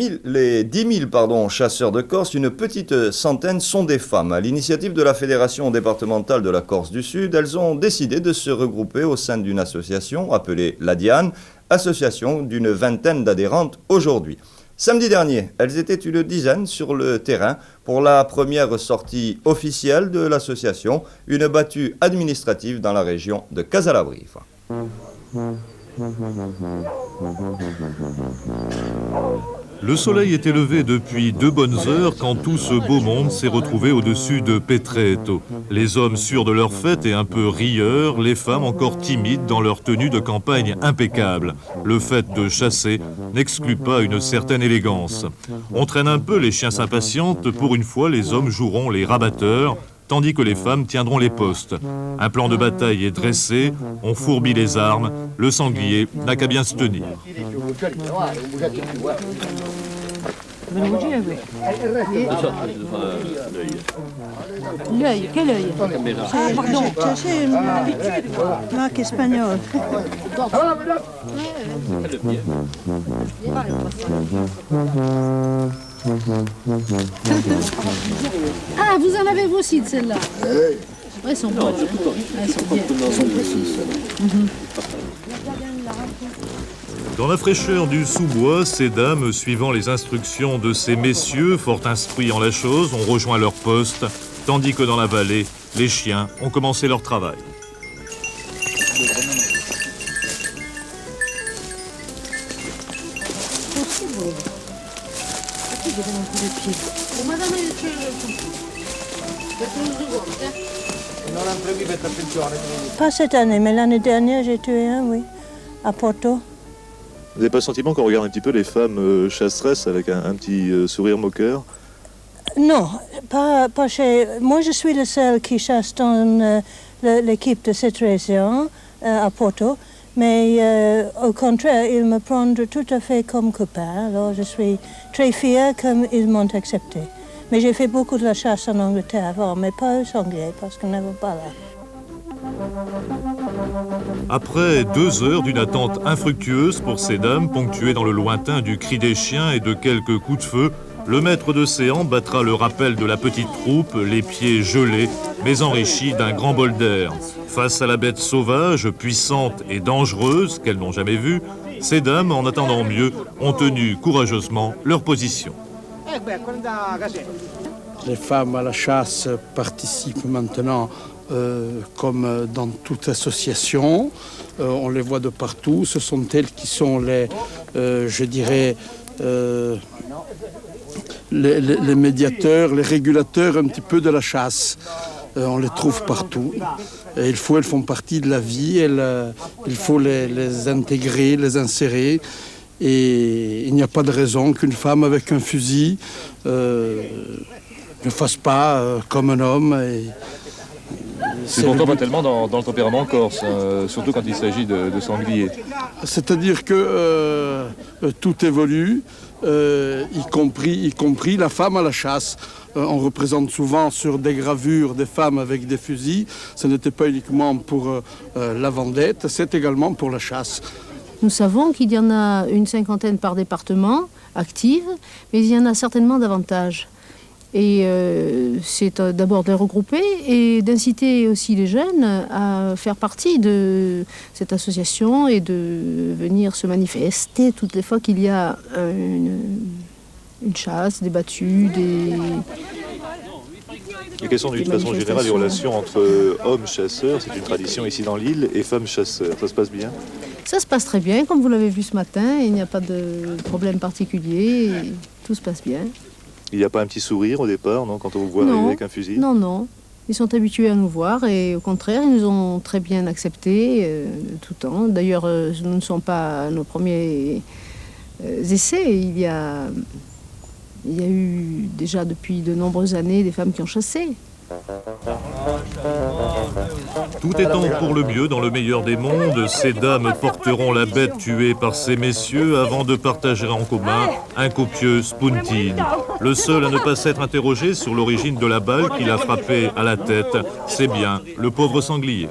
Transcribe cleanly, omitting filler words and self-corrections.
10 000 chasseurs de Corse, une petite centaine sont des femmes. À l'initiative de la Fédération départementale de la Corse du Sud, elles ont décidé de se regrouper au sein d'une association appelée la Diane, association d'une vingtaine d'adhérentes aujourd'hui. Samedi dernier, elles étaient une dizaine sur le terrain pour la première sortie officielle de l'association, une battue administrative dans la région de Casalabrile. Le soleil était levé depuis 2 bonnes heures quand tout ce beau monde s'est retrouvé au-dessus de Petreto. Les hommes sûrs de leur fête et un peu rieurs, les femmes encore timides dans leur tenue de campagne impeccable. Le fait de chasser n'exclut pas une certaine élégance. On traîne un peu les chiens s'impatientent, pour une fois les hommes joueront les rabatteurs, tandis que les femmes tiendront les postes. Un plan de bataille est dressé, on fourbit les armes, le sanglier n'a qu'à bien se tenir. L'œil, quel œil? Ah, pardon, c'est une marque espagnole. Ah, vous en avez vous aussi de celle-là? Ouais, elles sont bonnes. Elles sont bien, elles sont précises. Dans la fraîcheur du sous-bois, ces dames, suivant les instructions de ces messieurs, fort instruits en la chose, ont rejoint leur poste, tandis que dans la vallée, les chiens ont commencé leur travail. Pas cette année, mais l'année dernière, j'ai tué un, oui, à Porto. Vous n'avez pas le sentiment qu'on regarde un petit peu les femmes chasseresses avec un petit sourire moqueur? Non, pas chez... Moi, je suis le seul qui chasse dans l'équipe de cette région, à Porto. Mais au contraire, ils me prennent tout à fait comme copain. Alors, je suis très fière comme ils m'ont accepté. Mais j'ai fait beaucoup de la chasse en Angleterre avant, mais pas au sanglier, parce qu'on n'avait pas là. Après 2 heures d'une attente infructueuse pour ces dames, ponctuée dans le lointain du cri des chiens et de quelques coups de feu, le maître de séance battra le rappel de la petite troupe, les pieds gelés, mais enrichis d'un grand bol d'air. Face à la bête sauvage, puissante et dangereuse qu'elles n'ont jamais vue, ces dames, en attendant mieux, ont tenu courageusement leur position. Les femmes à la chasse participent maintenant comme dans toute association. On les voit de partout. Ce sont elles qui sont les, je dirais, les médiateurs, les régulateurs un petit peu de la chasse. On les trouve partout. Et elles font partie de la vie. Il faut les intégrer, les insérer. Et il n'y a pas de raison qu'une femme avec un fusil ne fasse pas comme un homme. C'est pourtant pas tellement dans le tempérament corse, surtout quand il s'agit de sanglier. C'est-à-dire que tout évolue, y compris la femme à la chasse. On représente souvent sur des gravures des femmes avec des fusils. Ce n'était pas uniquement pour la vendette, c'est également pour la chasse. Nous savons qu'il y en a une 50aine par département, actives, mais il y en a certainement davantage. Et c'est d'abord de regrouper et d'inciter aussi les jeunes à faire partie de cette association et de venir se manifester toutes les fois qu'il y a une chasse, des battues, Et quelles sont d'une façon générale les relations entre hommes chasseurs, c'est une tradition ici dans l'île, et femmes chasseurs? Ça se passe bien? Ça se passe très bien, comme vous l'avez vu ce matin, il n'y a pas de problème particulier, tout se passe bien. Il n'y a pas un petit sourire au départ, non, quand on vous voit arriver avec un fusil? Non, non. Ils sont habitués à nous voir et au contraire, ils nous ont très bien acceptés tout le temps. D'ailleurs, nous ne sommes pas nos premiers essais. Il y a eu déjà depuis de nombreuses années des femmes qui ont chassé. Tout étant pour le mieux dans le meilleur des mondes, ces dames porteront la bête tuée par ces messieurs avant de partager en commun un copieux spuntine. Le seul à ne pas s'être interrogé sur l'origine de la balle qui l'a frappé à la tête, c'est bien le pauvre sanglier.